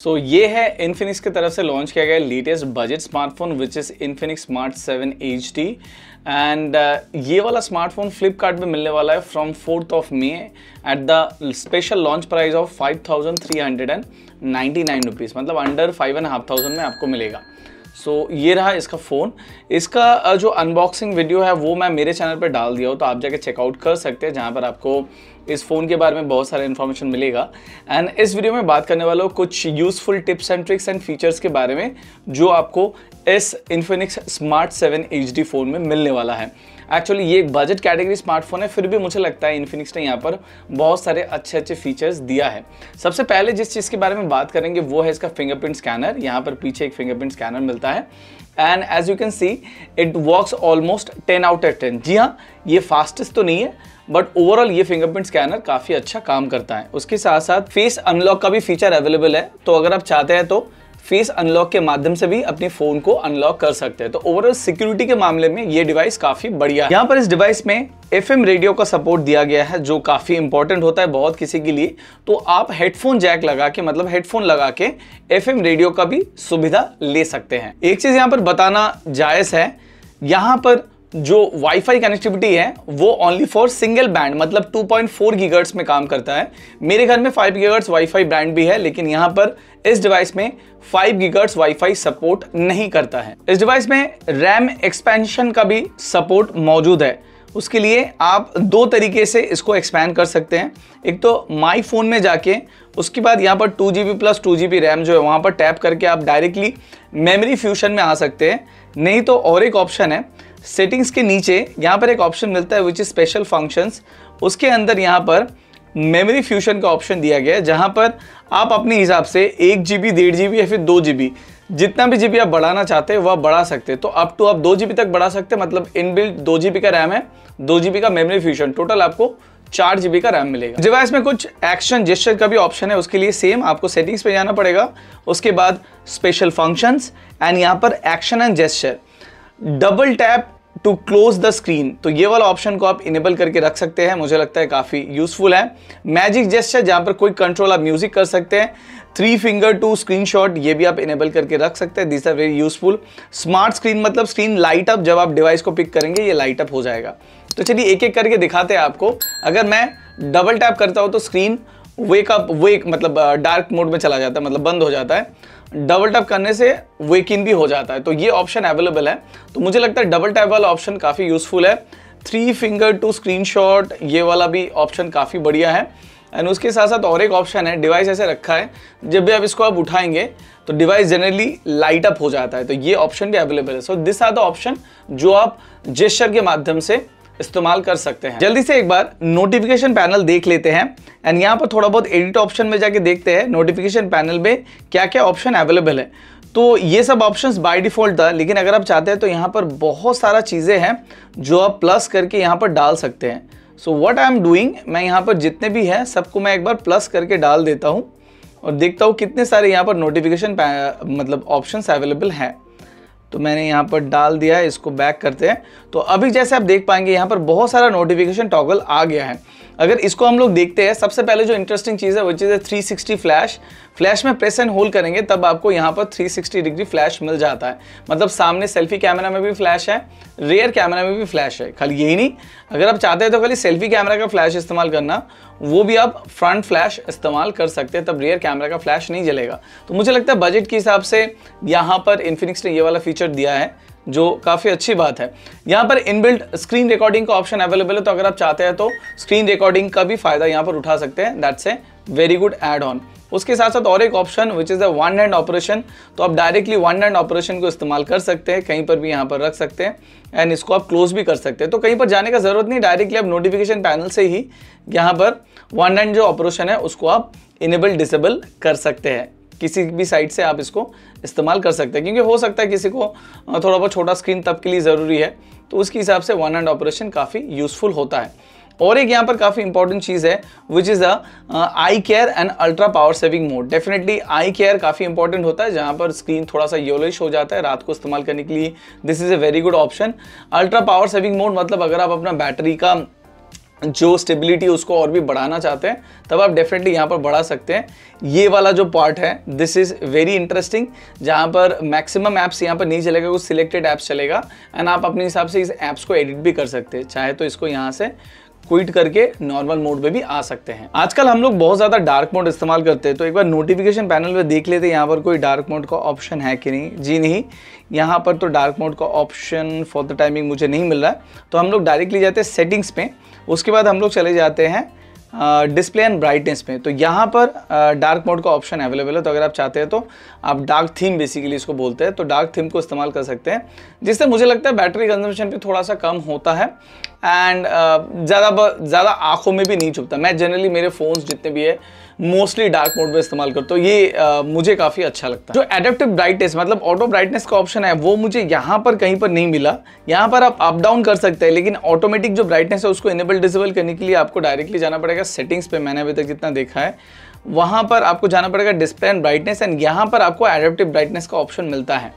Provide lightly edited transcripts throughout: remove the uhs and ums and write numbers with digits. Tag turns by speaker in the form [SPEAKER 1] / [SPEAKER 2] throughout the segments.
[SPEAKER 1] सो ये है इन्फिनिक्स की तरफ से लॉन्च किया गया latest budget smartphone which is Infinix smart 7 HD and ये वाला स्मार्टफोन फ्लिपकार्ट में मिलने वाला है from 4th May at the special launch price of 5,399 rupees, मतलब अंडर 5,500 में आपको मिलेगा। सो ये रहा इसका फ़ोन। इसका जो अनबॉक्सिंग वीडियो है वो मैं मेरे चैनल पर डाल दिया हूँ, तो आप जाके चेकआउट कर सकते हैं, जहाँ पर आपको इस फ़ोन के बारे में बहुत सारा इन्फॉर्मेशन मिलेगा। एंड इस वीडियो में बात करने वाला हूँ कुछ useful tips and tricks and features के बारे में जो आपको इस इन्फिनिक्स स्मार्ट 7 HD फ़ोन में मिलने वाला है। एक्चुअली ये एक बजट कैटेगरी स्मार्टफोन है, फिर भी मुझे लगता है इन्फिनिक्स ने यहाँ पर बहुत सारे अच्छे अच्छे फीचर्स दिया है। सबसे पहले जिस चीज़ के बारे में बात करेंगे वो है इसका फिंगरप्रिंट स्कैनर। यहाँ पर पीछे एक फिंगरप्रिंट स्कैनर मिलता है and as you can see it works almost 10 out of 10। जी हाँ, ये फास्टेस्ट तो नहीं है बट ओवरऑल ये फिंगरप्रिंट स्कैनर काफ़ी अच्छा काम करता है। उसके साथ साथ फेस अनलॉक का भी फीचर अवेलेबल है, तो अगर आप चाहते हैं तो फेस अनलॉक के माध्यम से भी अपने फ़ोन को अनलॉक कर सकते हैं। तो ओवरऑल सिक्योरिटी के मामले में ये डिवाइस काफ़ी बढ़िया है। यहाँ पर इस डिवाइस में FM रेडियो का सपोर्ट दिया गया है जो काफ़ी इंपॉर्टेंट होता है बहुत किसी के लिए। तो आप हेडफोन जैक लगा के, मतलब हेडफोन लगा के FM रेडियो का भी सुविधा ले सकते हैं। एक चीज़ यहाँ पर बताना जायज़ है, यहाँ पर जो वाईफाई कनेक्टिविटी है वो ओनली फॉर सिंगल बैंड, मतलब 2.4 गीगाहर्ट्ज़ में काम करता है। मेरे घर में 5 गीगाहर्ट्ज़ वाईफाई बैंड भी है, लेकिन यहाँ पर इस डिवाइस में 5 गीगाहर्ट्ज़ वाईफाई सपोर्ट नहीं करता है। इस डिवाइस में रैम एक्सपेंशन का भी सपोर्ट मौजूद है। उसके लिए आप दो तरीके से इसको एक्सपैंड कर सकते हैं। एक तो माई फोन में जाके उसके बाद यहाँ पर 2GB प्लस 2GB रैम जो है वहाँ पर टैप करके आप डायरेक्टली मेमोरी फ्यूशन में आ सकते हैं। नहीं तो और एक ऑप्शन है, सेटिंग्स के नीचे यहाँ पर एक ऑप्शन मिलता है विच इज स्पेशल फंक्शंस। उसके अंदर यहाँ पर मेमोरी फ्यूशन का ऑप्शन दिया गया है, जहाँ पर आप अपने हिसाब से 1GB 1.5GB या फिर 2GB जितना भी GB आप बढ़ाना चाहते हैं वह बढ़ा सकते हैं। तो अप टू आप 2GB तक बढ़ा सकते हैं, मतलब इनबिल्ट 2GB का रैम है, 2GB का मेमोरी फ्यूशन, टोटल आपको 4GB का रैम मिलेगा। डिवाइस में कुछ एक्शन जेस्चर का भी ऑप्शन है, उसके लिए सेम आपको सेटिंग्स पे जाना पड़ेगा। उसके बाद स्पेशल फंक्शंस एंड यहाँ पर action and gesture, double tap to close the screen, तो ये वाला ऑप्शन को आप इनेबल करके रख सकते हैं, मुझे लगता है काफ़ी यूजफुल है। मैजिक जेस्चर, जहाँ पर कोई कंट्रोल आप म्यूजिक कर सकते हैं। 3 फिंगर टू स्क्रीनशॉट, ये भी आप इनेबल करके रख सकते हैं, this are very useful. Smart screen, मतलब स्क्रीन लाइट अप, जब आप डिवाइस को पिक करेंगे ये लाइट अप हो जाएगा। तो चलिए एक एक करके दिखाते हैं आपको। अगर मैं डबल टैप करता हूँ तो स्क्रीन वेक मतलब डार्क मोड में चला जाता है, मतलब बंद हो जाता है। डबल टैप करने से वेक इन भी हो जाता है, तो ये ऑप्शन अवेलेबल है। तो मुझे लगता है डबल टैप वाला ऑप्शन काफ़ी यूजफुल है। 3 फिंगर टू स्क्रीनशॉट, ये वाला भी ऑप्शन काफ़ी बढ़िया है। एंड उसके साथ साथ और एक ऑप्शन है, डिवाइस ऐसे रखा है जब भी आप इसको आप उठाएंगे तो डिवाइस जनरली लाइट अप हो जाता है, तो ये ऑप्शन भी अवेलेबल है। So this are the option जो आप जेस्चर के माध्यम से इस्तेमाल कर सकते हैं। जल्दी से एक बार नोटिफिकेशन पैनल देख लेते हैं एंड यहाँ पर थोड़ा बहुत एडिट ऑप्शन में जाके देखते हैं नोटिफिकेशन पैनल में क्या क्या ऑप्शन अवेलेबल है। तो ये सब ऑप्शंस बाय डिफॉल्ट था, लेकिन अगर आप चाहते हैं तो यहाँ पर बहुत सारा चीज़ें हैं जो आप प्लस करके यहाँ पर डाल सकते हैं। So what I am doing, मैं यहाँ पर जितने भी हैं सबको मैं एक बार प्लस करके डाल देता हूँ और देखता हूँ कितने सारे यहाँ पर नोटिफिकेशन मतलब ऑप्शंस अवेलेबल हैं। तो मैंने यहाँ पर डाल दिया है, इसको बैक करते हैं। तो अभी जैसे आप देख पाएंगे यहाँ पर बहुत सारा नोटिफिकेशन टॉगल आ गया है। अगर इसको हम लोग देखते हैं, सबसे पहले जो इंटरेस्टिंग चीज़ है वो चीज़ है 360 फ्लैश में प्रेस एंड होल्ड करेंगे तब आपको यहाँ पर 360 डिग्री फ्लैश मिल जाता है। मतलब सामने सेल्फी कैमरा में भी फ्लैश है, रियर कैमरा में भी फ्लैश है। खाली यही नहीं, अगर आप चाहते हैं तो खाली सेल्फी कैमरा का फ्लैश इस्तेमाल करना, वो भी आप फ्रंट फ्लैश इस्तेमाल कर सकते हैं, तब रियर कैमरा का फ्लैश नहीं जलेगा। तो मुझे लगता है बजट के हिसाब से यहाँ पर इन्फिनिक्स ने ये वाला फीचर दिया है जो काफ़ी अच्छी बात है। यहाँ पर इनबिल्ट स्क्रीन रिकॉर्डिंग का ऑप्शन अवेलेबल है, तो अगर आप चाहते हैं तो स्क्रीन रिकॉर्डिंग का भी फायदा यहाँ पर उठा सकते हैं। That's a very good add on. उसके साथ साथ और एक option which is the one hand operation, तो आप डायरेक्टली वन हैंड ऑपरेशन को इस्तेमाल कर सकते हैं, कहीं पर भी यहाँ पर रख सकते हैं एंड इसको आप क्लोज भी कर सकते हैं। तो कहीं पर जाने का ज़रूरत नहीं, डायरेक्टली आप नोटिफिकेशन पैनल से ही यहाँ पर वन हैंड जो ऑपरेशन है उसको आप इनेबल डिसेबल कर सकते हैं। किसी भी साइड से आप इसको इस्तेमाल कर सकते हैं, क्योंकि हो सकता है किसी को थोड़ा बहुत छोटा स्क्रीन तब के लिए ज़रूरी है, तो उसके हिसाब से वन हैंड ऑपरेशन काफ़ी यूज़फुल होता है। और एक यहाँ पर काफ़ी इंपॉर्टेंट चीज़ है which is I care and ultra power saving mode. Definitely I care काफ़ी इंपॉर्टेंट होता है, जहाँ पर स्क्रीन थोड़ा सा येलोइश हो जाता है रात को इस्तेमाल करने के लिए, this is a very good option. Ultra power saving mode मतलब अगर आप अपना बैटरी का जो स्टेबिलिटी उसको और भी बढ़ाना चाहते हैं तब आप डेफिनेटली यहाँ पर बढ़ा सकते हैं। ये वाला जो पार्ट है दिस इज़ वेरी इंटरेस्टिंग, जहाँ पर मैक्सिमम ऐप्स यहाँ पर नहीं चलेगा, कुछ सिलेक्टेड ऐप्स चलेगा एंड आप अपने हिसाब से इस ऐप्स को एडिट भी कर सकते हैं। चाहे तो इसको यहाँ से क्विट करके नॉर्मल मोड में भी आ सकते हैं। आजकल हम लोग बहुत ज़्यादा डार्क मोड इस्तेमाल करते हैं, तो एक बार नोटिफिकेशन पैनल में देख लेते हैं यहाँ पर कोई डार्क मोड का ऑप्शन है कि नहीं। जी नहीं, यहाँ पर तो डार्क मोड का ऑप्शन फॉर द टाइमिंग मुझे नहीं मिल रहा है। तो हम लोग डायरेक्टली जाते हैं सेटिंग्स पे, उसके बाद हम लोग चले जाते हैं डिस्प्ले एंड ब्राइटनेस में। तो यहाँ पर डार्क मोड का ऑप्शन अवेलेबल है। तो अगर आप चाहते हैं तो आप डार्क थीम बेसिकली इसको बोलते हैं, तो डार्क थीम को इस्तेमाल कर सकते हैं, जिससे मुझे लगता है बैटरी कंजम्पशन भी थोड़ा सा कम होता है एंड ज़्यादा आंखों में भी नहीं चुभता। मैं जनरली मेरे फ़ोन्स जितने भी है मोस्टली डार्क मोड में इस्तेमाल करता हूँ, ये मुझे काफ़ी अच्छा लगता है। जो एडेप्टिव ब्राइटनेस मतलब ऑटो ब्राइटनेस का ऑप्शन है वो मुझे यहाँ पर कहीं पर नहीं मिला। यहाँ पर आप अप डाउन कर सकते हैं, लेकिन ऑटोमेटिक जो ब्राइटनेस है उसको इनेबल डिसेबल करने के लिए आपको डायरेक्टली जाना पड़ेगा सेटिंग्स पे। मैंने अभी तक जितना देखा है वहाँ पर आपको जाना पड़ेगा डिस्प्ले एंड ब्राइटनेस एंड यहाँ पर आपको एडेप्टिव ब्राइटनेस का ऑप्शन मिलता है।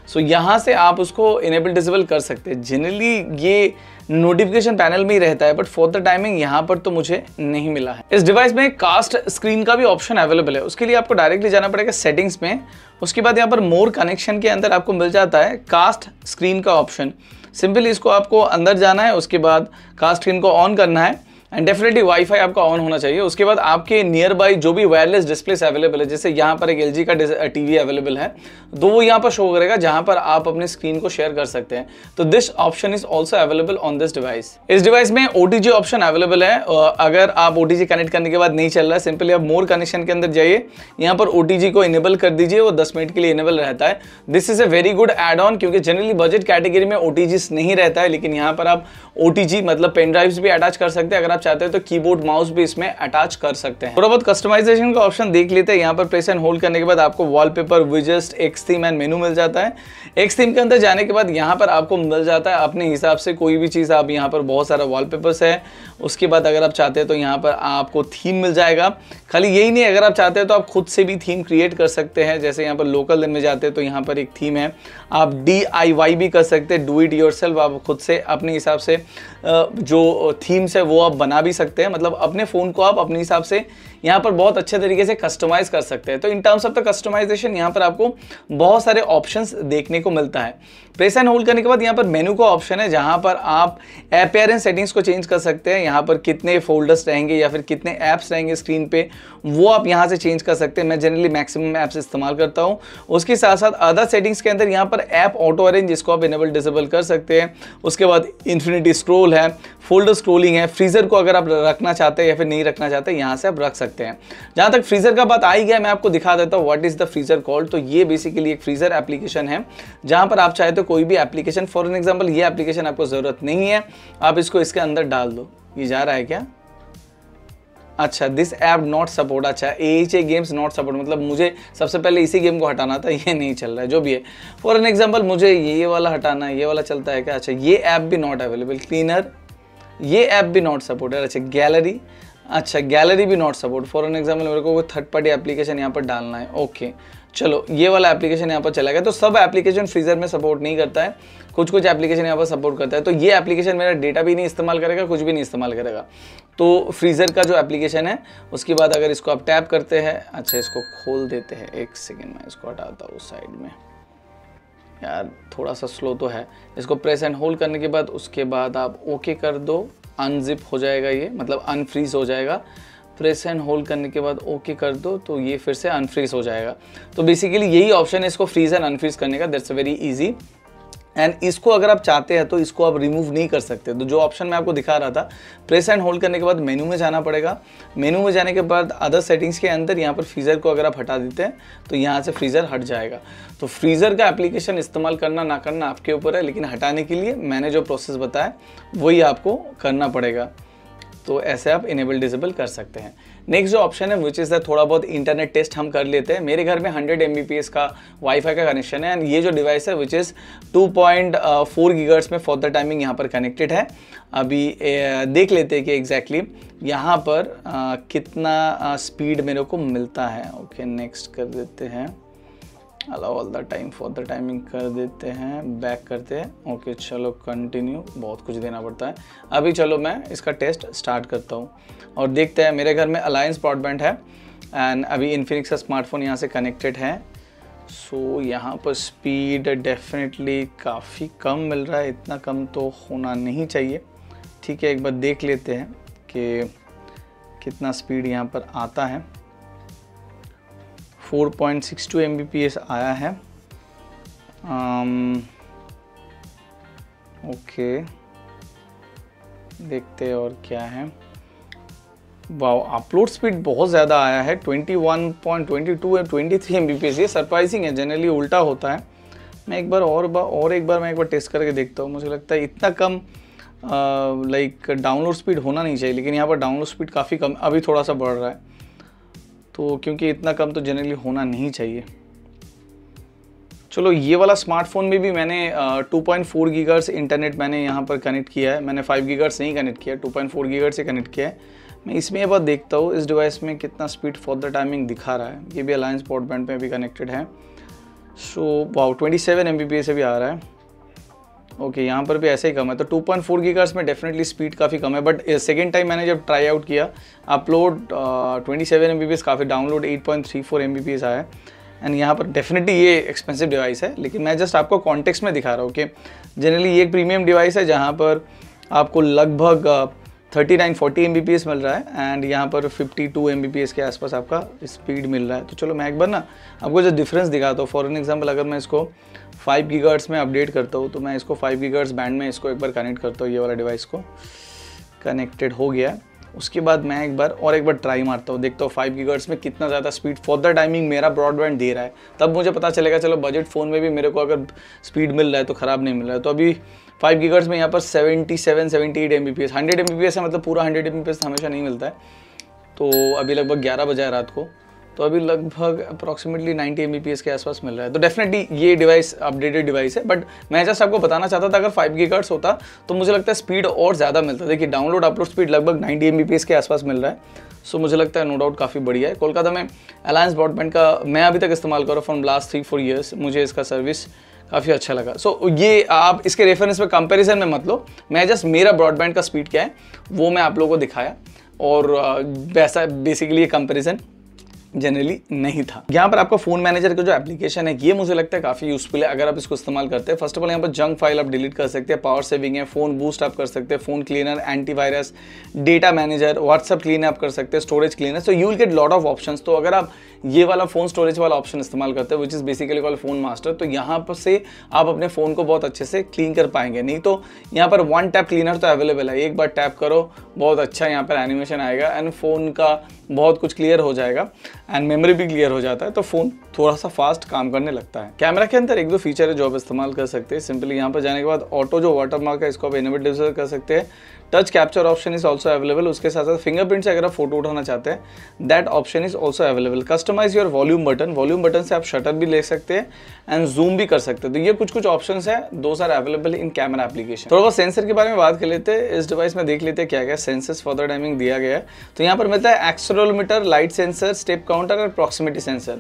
[SPEAKER 1] सो यहाँ से आप उसको इनेबल डिसेबल कर सकते हैं। जनरली ये नोटिफिकेशन पैनल में ही रहता है, बट फॉर द टाइमिंग यहाँ पर तो मुझे नहीं मिला है। इस डिवाइस में कास्ट स्क्रीन का भी ऑप्शन अवेलेबल है। उसके लिए आपको डायरेक्टली जाना पड़ेगा सेटिंग्स में, उसके बाद यहाँ पर मोर कनेक्शन के अंदर आपको मिल जाता है कास्ट स्क्रीन का ऑप्शन। सिंपली इसको आपको अंदर जाना है, उसके बाद कास्ट स्क्रीन को ऑन करना है एंड डेफिनेटली वाईफाई आपका ऑन होना चाहिए। उसके बाद आपके नियर बाई जो भी वायरलेस डिस्प्लेस अवेलेबल है, जैसे यहाँ पर एक LG का टीवी अवेलेबल है, तो वो यहाँ पर शो करेगा जहाँ पर आप अपनी स्क्रीन को शेयर कर सकते हैं। तो this option is also available on this device. इस डिवाइस में OTG ऑप्शन अवेलेबल है। अगर आप OTG कनेक्ट करने के बाद नहीं चल रहा है, सिंपली आप मोर कनेक्शन के अंदर जाइए, यहाँ पर OTG को इनेबल कर दीजिए, वो 10 मिनट के लिए इनेबल रहता है। This is a very good add on, क्योंकि जनरली बजट कैटेगरी में OTG नहीं रहता है, लेकिन यहाँ पर आप OTG मतलब पेन ड्राइव्स भी अटैच कर सकते हैं। अगर आप चाहते हैं तो कीबोर्ड माउस भी इसमें अटैच कर सकते हैं। थोड़ा बहुत कस्टमाइजेशन का ऑप्शन देख लेते हैं। यहाँ पर प्रेस एंड होल्ड करने के बाद आपको wallpaper, widgets, X theme and menu मिल जाता है। एक्स थीम के अंदर जाने के बाद यहाँ पर आपको मिल जाता है अपने हिसाब से कोई भी चीज़। आप यहाँ पर बहुत सारा वॉलपेपर्स है। उसके बाद अगर आप चाहते हैं तो यहाँ पर आपको थीम मिल जाएगा। खाली यही नहीं, अगर आप चाहते हैं तो आप खुद से भी थीम क्रिएट कर सकते हैं। जैसे यहाँ पर लोकल दिन में जाते हैं तो यहाँ पर एक थीम है, आप DIY भी कर सकते हैं, डू इट योरसेल्फ। आप खुद से अपने हिसाब से जो थीम्स है वो आप बना भी सकते हैं। मतलब अपने फ़ोन को आप अपने हिसाब से यहाँ पर बहुत अच्छे तरीके से कस्टमाइज़ कर सकते हैं। तो in terms of the customization यहाँ पर आपको बहुत सारे ऑप्शंस देखने को मिलता है। प्रेस एंड होल्ड करने के बाद यहाँ पर मेनू का ऑप्शन है, जहाँ पर आप अपीयरेंस सेटिंग्स को चेंज कर सकते हैं। यहाँ पर कितने फोल्डर्स रहेंगे या फिर कितने ऐप्स रहेंगे स्क्रीन पे, वो आप यहाँ से चेंज कर सकते हैं। मैं जनरली मैक्सिमम ऐप्स इस्तेमाल करता हूँ। उसके साथ साथ अदर सेटिंग्स के अंदर यहाँ पर ऐप ऑटो अरेंज, जिसको आप इनेबल डिसेबल कर सकते हैं। उसके बाद इन्फिनिटी स्क्रॉल है, फोल्डर स्क्रॉलिंग है, फ्रीजर को अगर आप रखना चाहते हैं या फिर नहीं रखना चाहते यहाँ से आप रख सकते हैं। जहाँ तक फ्रीजर का बात आई गया, मैं आपको दिखा देता हूँ what is the freezer called. तो ये बेसिकली एक फ्रीजर एप्लीकेशन है, जहाँ पर आप चाहे तो कोई भी एप्लीकेशन, फॉर एन एग्जाम्पल ये एप्लीकेशन आपको जरूरत नहीं है, आप इसको इसके अंदर डाल दो। ये जा रहा है क्या? अच्छा, दिस ऐप नॉट सपोर्ट। अच्छा, AHA गेम्स नॉट सपोर्ट, मतलब मुझे सबसे पहले इसी गेम को हटाना था, ये नहीं चल रहा है। जो भी है, फॉर एन एग्जाम्पल मुझे ये वाला हटाना है, ये वाला चलता है क्या? अच्छा, ये ऐप भी नॉट अवेलेबल। क्लीनर, ये ऐप भी नॉट सपोर्ट है। अच्छा, गैलरी, अच्छा गैलरी भी not support. For an example मेरे को कोई थर्ड पार्टी एप्लीकेशन यहाँ पर डालना है। ओके, चलो ये वाला एप्लीकेशन यहाँ पर चला गया। तो सब एप्लीकेशन फ्रीजर में सपोर्ट नहीं करता है, कुछ एप्लीकेशन यहाँ पर सपोर्ट करता है। तो ये एप्लीकेशन मेरा डेटा भी नहीं इस्तेमाल करेगा, कुछ भी नहीं इस्तेमाल करेगा। तो फ्रीजर का जो एप्लीकेशन है, उसके बाद अगर इसको आप टैप करते हैं, अच्छा इसको खोल देते हैं, एक सेकेंड में इसको हटाता हूँ साइड में। यार थोड़ा सा स्लो तो है। इसको प्रेस एंड होल्ड करने के बाद उसके बाद आप ओके कर दो, अनजिप हो जाएगा, ये मतलब अनफ्रीज हो जाएगा। प्रेस एंड होल्ड करने के बाद ओके कर दो तो ये फिर से अनफ्रीज हो जाएगा। तो बेसिकली यही ऑप्शन है इसको फ्रीज एंड अनफ्रीज करने का। That's very easy. एंड इसको अगर आप चाहते हैं तो इसको आप रिमूव नहीं कर सकते। तो जो ऑप्शन मैं आपको दिखा रहा था, प्रेस एंड होल्ड करने के बाद मेनू में जाना पड़ेगा। मेनू में जाने के बाद अदर सेटिंग्स के अंदर यहाँ पर फ्रीज़र को अगर आप हटा देते हैं तो यहाँ से फ्रीज़र हट जाएगा। तो फ्रीज़र का एप्लीकेशन इस्तेमाल करना ना करना आपके ऊपर है, लेकिन हटाने के लिए मैंने जो प्रोसेस बताया वही आपको करना पड़ेगा। तो ऐसे आप इनेबल डिसेबल कर सकते हैं। नेक्स्ट जो ऑप्शन है विच इज़ द थोड़ा बहुत इंटरनेट टेस्ट हम कर लेते हैं। मेरे घर में 100 Mbps का वाईफाई का कनेक्शन है एंड ये जो डिवाइस है विच इज़ 2.4 गीगाहर्ट्ज़ में फॉर द टाइमिंग यहाँ पर कनेक्टेड है। अभी देख लेते हैं कि एग्जैक्टली यहाँ पर कितना स्पीड मेरे को मिलता है। ओके, नेक्स्ट कर देते हैं। Allow all the time for the timing कर देते हैं, बैक करते हैं। ओके चलो कंटिन्यू, बहुत कुछ देना पड़ता है। अभी चलो मैं इसका टेस्ट स्टार्ट करता हूँ और देखते हैं। मेरे घर में अलायंस ब्रॉडबैंड है एंड अभी इन्फिनिक्स का स्मार्टफोन यहाँ से कनेक्टेड है। सो यहाँ पर स्पीड डेफिनेटली काफ़ी कम मिल रहा है, इतना कम तो होना नहीं चाहिए। ठीक है, एक बार देख लेते हैं कि कितना स्पीड यहाँ पर आता है। 4.62 Mbps आया है। ओके देखते हैं और क्या है। वाओ, अपलोड स्पीड बहुत ज़्यादा आया है, 21.22 या 23 Mbps। ये सरप्राइजिंग है, जनरली उल्टा होता है। मैं एक बार मैं टेस्ट करके देखता हूँ। मुझे लगता है इतना कम लाइक डाउनलोड स्पीड होना नहीं चाहिए, लेकिन यहाँ पर डाउनलोड स्पीड काफ़ी कम, अभी थोड़ा सा बढ़ रहा है। तो क्योंकि इतना कम तो जनरली होना नहीं चाहिए। चलो ये वाला स्मार्टफोन में भी मैंने 2.4 गीगाहर्ट्ज़ इंटरनेट मैंने यहाँ पर कनेक्ट किया है। मैंने 5 गीगाहर्ट्ज़ नहीं कनेक्ट किया, 2.4 गीगाहर्ट्ज़ से कनेक्ट किया है। मैं इसमें एक बार देखता हूँ इस डिवाइस में कितना स्पीड फॉर द टाइमिंग दिखा रहा है। ये भी अलायंस ब्रॉडबैंड पे भी कनेक्टेड है। सो वाओ 27 Mbps से भी आ रहा है। ओके यहाँ पर भी ऐसे ही कम है। तो 2.4 गीगाहर्ट्ज़ में डेफिनेटली स्पीड काफ़ी कम है, बट सेकेंड टाइम मैंने जब ट्राई आउट किया, अपलोड 27 Mbps काफ़ी, डाउनलोड 8.34 Mbps आया है। एंड यहाँ पर डेफिनेटली ये एक्सपेंसिव डिवाइस है, लेकिन मैं जस्ट आपको कॉन्टेक्स्ट में दिखा रहा हूँ कि जनरली ये एक प्रीमियम डिवाइस है जहाँ पर आपको लगभग 39-40 Mbps मिल रहा है एंड यहाँ पर 52 Mbps के आसपास आपका स्पीड मिल रहा है। तो चलो मैं एक बार ना आपको जो डिफरेंस दिखाता हूँ। फॉर एन एग्जांपल, अगर मैं इसको 5 गीगाहर्ट्ज़ में अपडेट करता हूँ, तो मैं इसको 5 गीगाहर्ट्ज़ बैंड में इसको एक बार कनेक्ट करता हूँ। ये वाला डिवाइस को कनेक्टेड हो गया। उसके बाद मैं एक बार ट्राई मारता हूँ, देखता हूँ 5 गीगाहर्ट्ज़ में कितना ज़्यादा स्पीड फॉर द टाइमिंग मेरा ब्रॉडबैंड दे रहा है। तब मुझे पता चलेगा चलो बजट फ़ोन में भी मेरे को अगर स्पीड मिल रहा है तो ख़राब नहीं मिल रहा है। तो अभी 5 गीगाहर्ट्ज़ में यहाँ पर 77-78 Mbps, 100 Mbps है, मतलब पूरा 100 Mbps हमेशा नहीं मिलता है। तो अभी लगभग 11 बजे है रात को, तो अभी लगभग अप्रॉक्सीमेटली 90 Mbps के आसपास मिल रहा है। तो डेफिनेटली ये डिवाइस अपडेटेड डिवाइस है, बट मैं जस्ट आपको बताना चाहता था अगर 5 गीगाहर्ट्ज़ होता तो मुझे लगता है स्पीड और ज़्यादा मिलता। देखिए डाउनलोड अपलोड स्पीड लगभग 90 Mbps के आसपास मिल रहा है। सो मुझे लगता है नो डाउट काफ़ी बढ़िया है। कोलकाता में अलायंस ब्रॉडबैंड का मैं अभी तक इस्तेमाल कर रहा हूँ फ्रॉम लास्ट 3-4 ईयर्स। मुझे इसका सर्विस काफ़ी अच्छा लगा। सो ये आप इसके रेफरेंस में कंपैरिजन में मत लो, मैं जस्ट मेरा ब्रॉडबैंड का स्पीड क्या है वो मैं आप लोगों को दिखाया, और वैसा बेसिकली ये कंपैरिजन जनरली नहीं था। यहाँ पर आपका फोन मैनेजर का जो एप्लीकेशन है ये मुझे लगता है काफ़ी यूजफुल है अगर आप इसको इस्तेमाल करते हैं। फर्स्ट ऑफ ऑल यहाँ पर जंक फाइल आप डिलीट कर सकते हैं, पावर सेविंग है, फोन बूस्ट आप कर सकते हैं, phone cleaner, antivirus, data manager, WhatsApp clean आप कर सकते हैं, storage cleaner. So you will get lot of options. तो अगर आप ये वाला फोन स्टोरेज वाला ऑप्शन इस्तेमाल करते हैं which is basically called phone master, तो यहाँ पर से आप अपने फ़ोन को बहुत अच्छे से क्लीन कर पाएंगे। नहीं तो यहाँ पर वन टैप क्लीनर तो अवेलेबल है, एक बार टैप करो बहुत अच्छा यहाँ पर एनिमेशन आएगा एंड फ़ोन का बहुत कुछ क्लियर हो जाएगा एंड मेमोरी भी क्लियर हो जाता है, तो फ़ोन थोड़ा सा फास्ट काम करने लगता है। कैमरा के अंदर एक दो फीचर है जो आप इस्तेमाल कर सकते हैं। सिंपली यहाँ पर जाने के बाद ऑटो जो वाटरमार्क है इसको आप इनेबल कर सकते हैं। Touch capture option is also available. उसके साथ साथ फिंगरप्रिंट से अगर आप फोटो उठाना चाहते हैं that option is also available. Customize your volume button से आप शटर भी ले सकते हैं एंड जूम भी कर सकते हैं। तो ये कुछ ऑप्शंस है, those are available in camera application. थोड़ा बहुत सेंसर के बारे में बात कर लेते हैं। इस डिवाइस में देख लेते हैं क्या क्या सेंसर्स फॉर द टाइमिंग दिया गया है। तो यहाँ पर मिलता है accelerometer, light sensor, step counter और प्रॉक्सिमिटी सेंसर।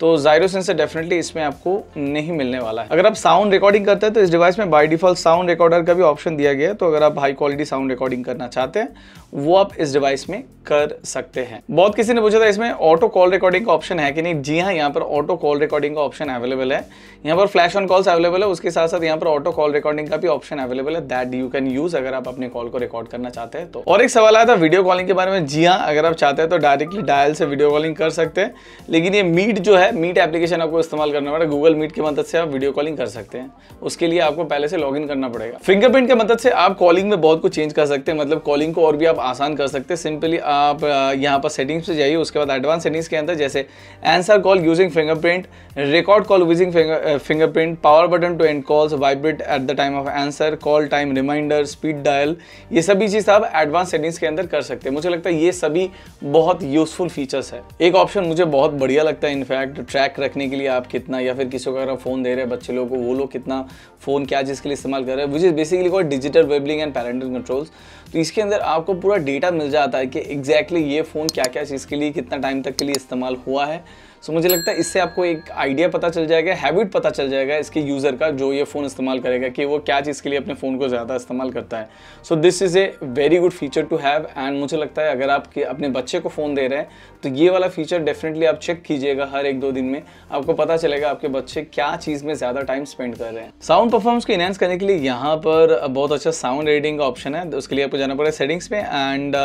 [SPEAKER 1] तो जायरो सेंसर डेफिनेटली इसमें आपको नहीं मिलने वाला है। अगर आप साउंड रिकॉर्डिंग करते हैं तो इस डिवाइस में बाय डिफॉल्ट साउंड रिकॉर्डर का भी ऑप्शन दिया गया है। तो अगर आप हाई क्वालिटी साउंड रिकॉर्डिंग करना चाहते हैं वो आप इस डिवाइस में कर सकते हैं। बहुत किसी ने पूछा था इसमें ऑटो कॉल रिकॉर्डिंग का ऑप्शन है कि नहीं। जी हाँ, यहाँ पर ऑटो कॉल रिकॉर्डिंग का ऑप्शन अवेलेबल है। यहाँ पर फ्लैश ऑन कॉल्स अवेलेबल है, उसके साथ साथ यहाँ पर ऑटो कॉल रिकॉर्डिंग का भी ऑप्शन अवेलेबल है दैट यू कैन यूज अगर आप अपने कॉल को रिकॉर्ड करना चाहते हैं तो। और एक सवाल आया था वीडियो कॉलिंग के बारे में। जी हाँ, अगर आप चाहते हैं तो डायरेक्टली डायल से वीडियो कॉलिंग कर सकते हैं, लेकिन ये मीट जो है, मीट एप्लीकेशन आपको इस्तेमाल करना पड़ेगा। गूगल मीट की मदद से आप वीडियो कॉलिंग कर सकते हैं, उसके लिए आपको पहले से लॉगिन करना पड़ेगा। फिंगरप्रिंट की मदद से आप कॉलिंग में बहुत कुछ चेंज कर सकते हैं, मतलब कॉलिंग को और भी आप आसान कर सकते हैं। सिंपली आप यहाँ पर सेटिंग्स पे जाइए, उसके बाद एडवांस सेटिंग्स के अंदर जैसे answer call using fingerprint, record call using fingerprint, power button to end calls, vibrate at the time of answer, call time, reminder, speed dial, ये सभी चीज़ आप एडवांस सेटिंग्स के अंदर कर सकते हैं। मुझे लगता है ये सभी बहुत यूजफुल फीचर्स है। एक ऑप्शन मुझे बहुत बढ़िया लगता है इनफैक्ट, ट्रैक रखने के लिए आप कितना, या फिर किसी को अगर फ़ोन दे रहे हैं बच्चे लोगों को, वो लोग कितना फ़ोन क्या चीज़ के लिए इस्तेमाल कर रहे हैं, which is basically called digital Webling and parental controls. तो इसके अंदर आपको पूरा डेटा मिल जाता है कि एग्जैक्टली ये फ़ोन क्या क्या चीज़ के लिए कितना टाइम तक के लिए इस्तेमाल हुआ है। सो मुझे लगता है इससे आपको एक आइडिया पता चल जाएगा, हैबिट पता चल जाएगा इसके यूज़र का जो ये फ़ोन इस्तेमाल करेगा कि वो क्या चीज़ के लिए अपने फ़ोन को ज़्यादा इस्तेमाल करता है। So this is a very good feature to have and मुझे लगता है अगर आप अपने बच्चे को फ़ोन दे रहे हैं तो ये वाला फीचर डेफिनेटली आप चेक कीजिएगा हर 1-2 दिन में, आपको पता चलेगा आपके बच्चे क्या चीज़ में ज़्यादा टाइम स्पेंड कर रहे हैं। साउंड परफॉर्मेंस को इनहेंस करने के लिए यहाँ पर बहुत अच्छा साउंड रेटिंग का ऑप्शन है, उसके लिए आपको जाना पड़ेगा सेटिंग्स में एंड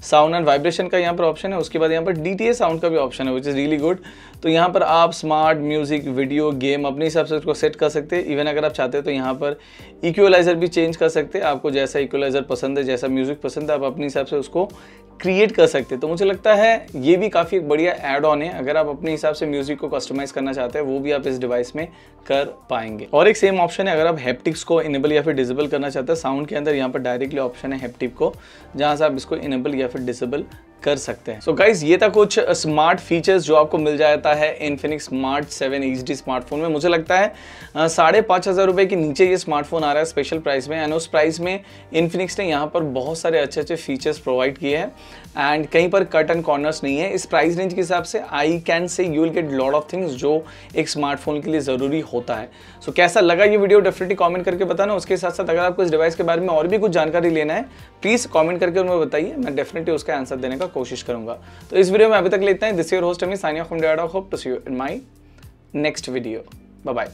[SPEAKER 1] साउंड एंड वाइब्रेशन का यहाँ पर ऑप्शन है। उसके बाद यहाँ पर DTA साउंड का भी ऑप्शन है विच इज़ रियली गुड। तो यहाँ पर आप स्मार्ट म्यूजिक, वीडियो, गेम अपने हिसाब से उसको सेट कर सकते हैं। इवन अगर आप चाहते हैं तो यहाँ पर इक्वलाइजर भी चेंज कर सकते हैं, आपको जैसा इक्वलाइजर पसंद है, जैसा म्यूजिक पसंद है, आप अपने हिसाब से उसको क्रिएट कर सकते हैं। तो मुझे लगता है ये भी काफ़ी एक बढ़िया ऐड ऑन है, अगर आप अपने हिसाब से म्यूजिक को कस्टमाइज करना चाहते हैं वो भी आप इस डिवाइस में कर पाएंगे। और एक सेम ऑप्शन है अगर आप हैप्टिक्स को इनेबल या फिर डिसेबल करना चाहते हैं, साउंड के अंदर यहाँ पर डायरेक्टली ऑप्शन है हैप्टिक को, जहाँ से आप इसको इनेबल या फिर डिसेबल कर सकते हैं। सो गाइज ये था कुछ स्मार्ट फीचर्स जो आपको मिल जाता है इन्फिनिक्स स्मार्ट 7 HD स्मार्टफोन में। मुझे लगता है 5,500 रुपये के नीचे ये स्मार्टफोन आ रहा है स्पेशल प्राइस में, एंड उस प्राइस में इन्फिनिक्स ने यहाँ पर बहुत सारे अच्छे अच्छे फीचर्स प्रोवाइड किए हैं एंड कहीं पर कट एंड कॉर्नर्स नहीं है। इस प्राइस रेंज के हिसाब से I can say you will get lot of things जो एक स्मार्टफोन के लिए ज़रूरी होता है। सो कैसा लगा ये वीडियो डेफिनेटली कमेंट करके बताना। उसके साथ साथ अगर आपको इस डिवाइस के बारे में और भी कुछ जानकारी लेना है प्लीज़ कमेंट करके मुझे बताइए, मैं डेफिनेटली उसका आंसर देने का कोशिश करूंगा। तो इस वीडियो में अभी तक लेते हैं। This your host Ami signing off from dead of hope to see you in my next video. Bye bye.